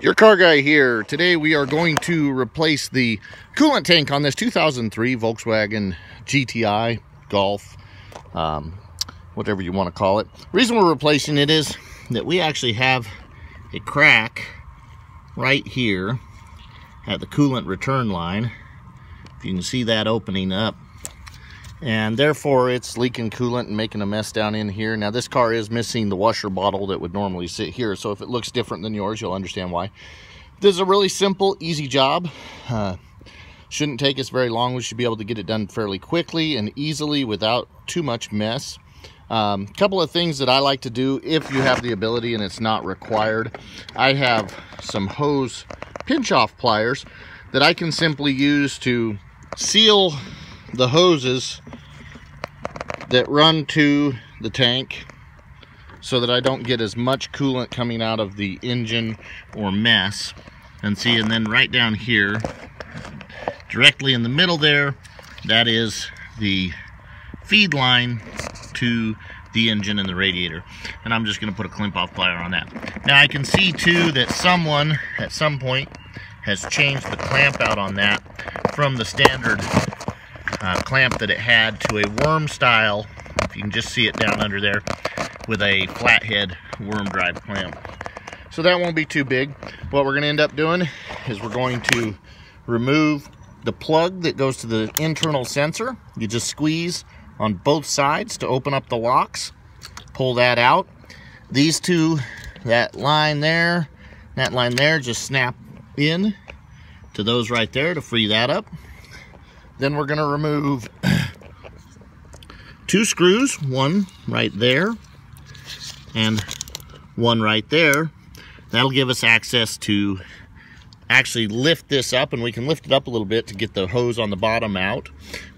Your car guy here. Today we are going to replace the coolant tank on this 2003 Volkswagen GTI Golf, whatever you want to call it. The reason we're replacing it is that we actually have a crack right here at the coolant return line. If you can see that opening up, and therefore it's leaking coolant and making a mess down in here. Now this car is missing the washer bottle that would normally sit here, so if it looks different than yours, you'll understand why. This is a really simple, easy job. Shouldn't take us very long. We should be able to get it done fairly quickly and easily without too much mess. Couple of things that I like to do if you have the ability and it's not required. I have some hose pinch-off pliers that I can simply use to seal the hoses that run to the tank so that I don't get as much coolant coming out of the engine or mess. And see, and then right down here, directly in the middle there, that is the feed line to the engine and the radiator. And I'm just going to put a clamp-off plier on that. Now I can see too that someone at some point has changed the clamp out on that from the standard clamp that it had to a worm style, if you can just see it down under there, with a flathead worm drive clamp. So that won't be too big. What we're going to end up doing is we're going to remove the plug that goes to the internal sensor. You just squeeze on both sides to open up the locks, pull that out. These two, that line there, just snap in to those right there to free that up. Then we're going to remove two screws, one right there and one right there. That'll give us access to actually lift this up, and we can lift it up a little bit to get the hose on the bottom out.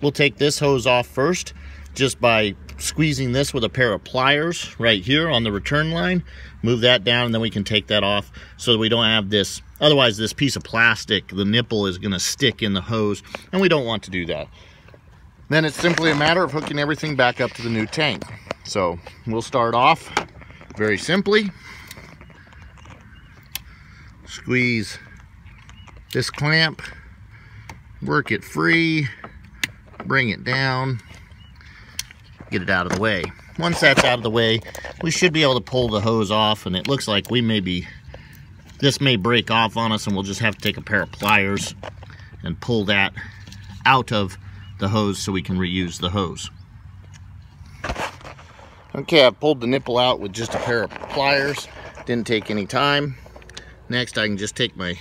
We'll take this hose off first just by squeezing this with a pair of pliers right here on the return line. Move that down, and then we can take that off so that we don't have this. Otherwise, this piece of plastic, the nipple, is going to stick in the hose, and we don't want to do that. Then it's simply a matter of hooking everything back up to the new tank. So we'll start off very simply. Squeeze this clamp, work it free, bring it down, get it out of the way. Once that's out of the way, we should be able to pull the hose off, and it looks like this may break off on us, and we'll just have to take a pair of pliers and pull that out of the hose so we can reuse the hose. Okay, I've pulled the nipple out with just a pair of pliers. Didn't take any time. Next, I can just take my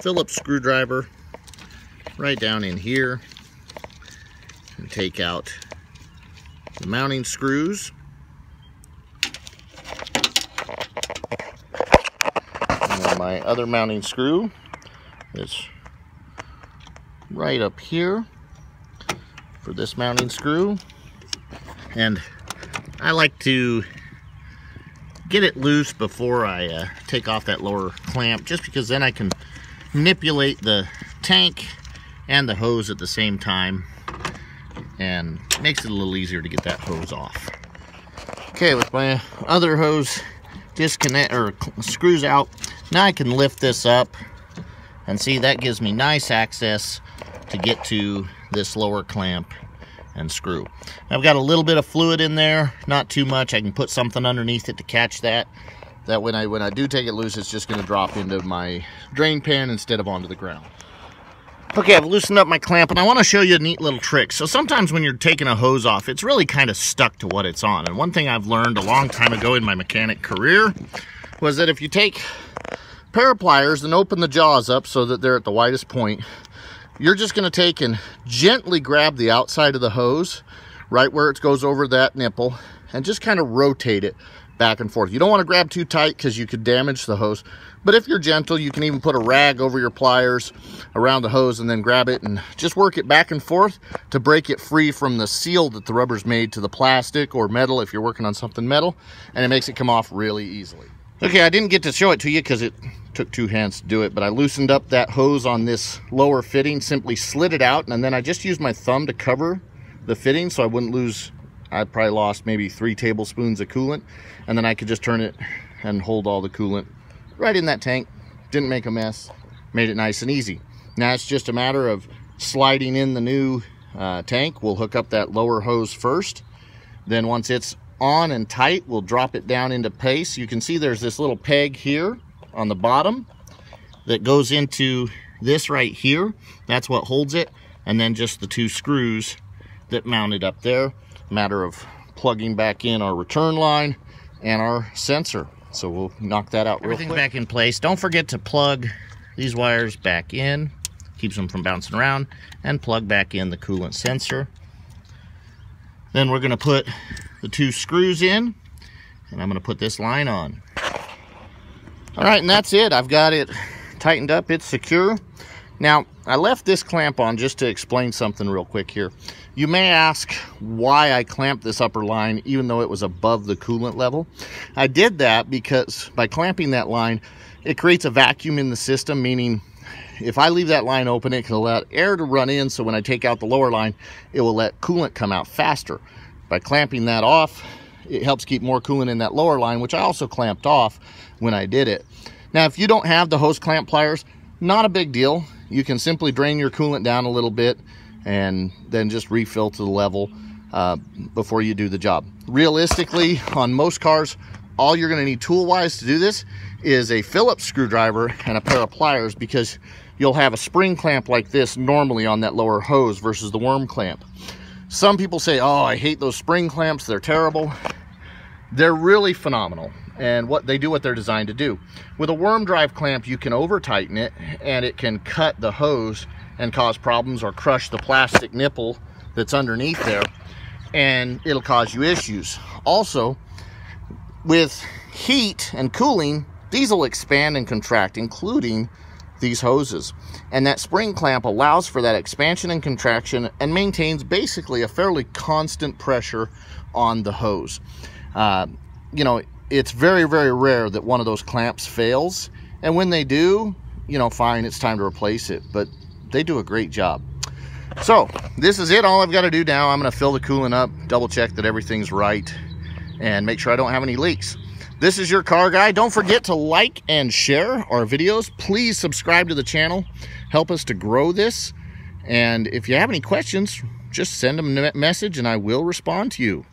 Phillips screwdriver right down in here and take out the mounting screws. And then my other mounting screw is right up here for this mounting screw. And I like to get it loose before I take off that lower clamp, just because then I can manipulate the tank and the hose at the same time, and it makes it a little easier to get that hose off. Okay, with my other hose disconnect or screws out, now I can lift this up, and see, that gives me nice access to get to this lower clamp and screw. I've got a little bit of fluid in there, not too much. I can put something underneath it to catch that. That when I do take it loose, it's just going to drop into my drain pan instead of onto the ground. Okay, I've loosened up my clamp, and I want to show you a neat little trick. So sometimes when you're taking a hose off, it's really kind of stuck to what it's on. And one thing I've learned a long time ago in my mechanic career was that if you take a pair of pliers and open the jaws up so that they're at the widest point, you're just going to take and gently grab the outside of the hose, right where it goes over that nipple, and just kind of rotate it back and forth. You don't want to grab too tight because you could damage the hose. But if you're gentle, you can even put a rag over your pliers around the hose and then grab it and just work it back and forth to break it free from the seal that the rubber's made to the plastic or metal if you're working on something metal, and it makes it come off really easily. Okay, I didn't get to show it to you because it took two hands to do it, but I loosened up that hose on this lower fitting, simply slid it out, and then I just used my thumb to cover the fitting so I wouldn't lose. I probably lost maybe 3 tablespoons of coolant, and then I could just turn it and hold all the coolant right in that tank. didn't make a mess, made it nice and easy. Now it's just a matter of sliding in the new tank. We'll hook up that lower hose first. Then once it's on and tight, we'll drop it down into place. You can see there's this little peg here on the bottom that goes into this right here. That's what holds it. And then just the 2 screws that mount it up there. Matter of plugging back in our return line and our sensor. So we'll knock that out real quick. Everything's back in place. Don't forget to plug these wires back in. Keeps them from bouncing around. And plug back in the coolant sensor. Then we're going to put the 2 screws in. And I'm going to put this line on. Alright, and that's it. I've got it tightened up. It's secure. Now, I left this clamp on just to explain something real quick here. You may ask why I clamped this upper line even though it was above the coolant level. I did that because by clamping that line, it creates a vacuum in the system, meaning if I leave that line open, it can allow air to run in, so when I take out the lower line, it will let coolant come out faster. By clamping that off, it helps keep more coolant in that lower line, which I also clamped off when I did it. Now, if you don't have the hose clamp pliers, not a big deal. You can simply drain your coolant down a little bit and then just refill to the level before you do the job. Realistically, on most cars, all you're going to need tool-wise to do this is a Phillips screwdriver and a pair of pliers, because you'll have a spring clamp like this normally on that lower hose versus the worm clamp. Some people say, oh, I hate those spring clamps, they're terrible. They're really phenomenal, and what they're designed to do. With a worm drive clamp, you can over tighten it and it can cut the hose and cause problems, or crush the plastic nipple that's underneath there, and it'll cause you issues. Also, with heat and cooling, these will expand and contract, including these hoses. And that spring clamp allows for that expansion and contraction and maintains basically a fairly constant pressure on the hose. You know, it's very, very rare that one of those clamps fails. And when they do, you know, fine, it's time to replace it. But they do a great job. So this is it. All I've got to do now, I'm going to fill the coolant up, double check that everything's right, and make sure I don't have any leaks. This is your car guy. Don't forget to like and share our videos. Please subscribe to the channel. Help us to grow this. And if you have any questions, just send them a message and I will respond to you.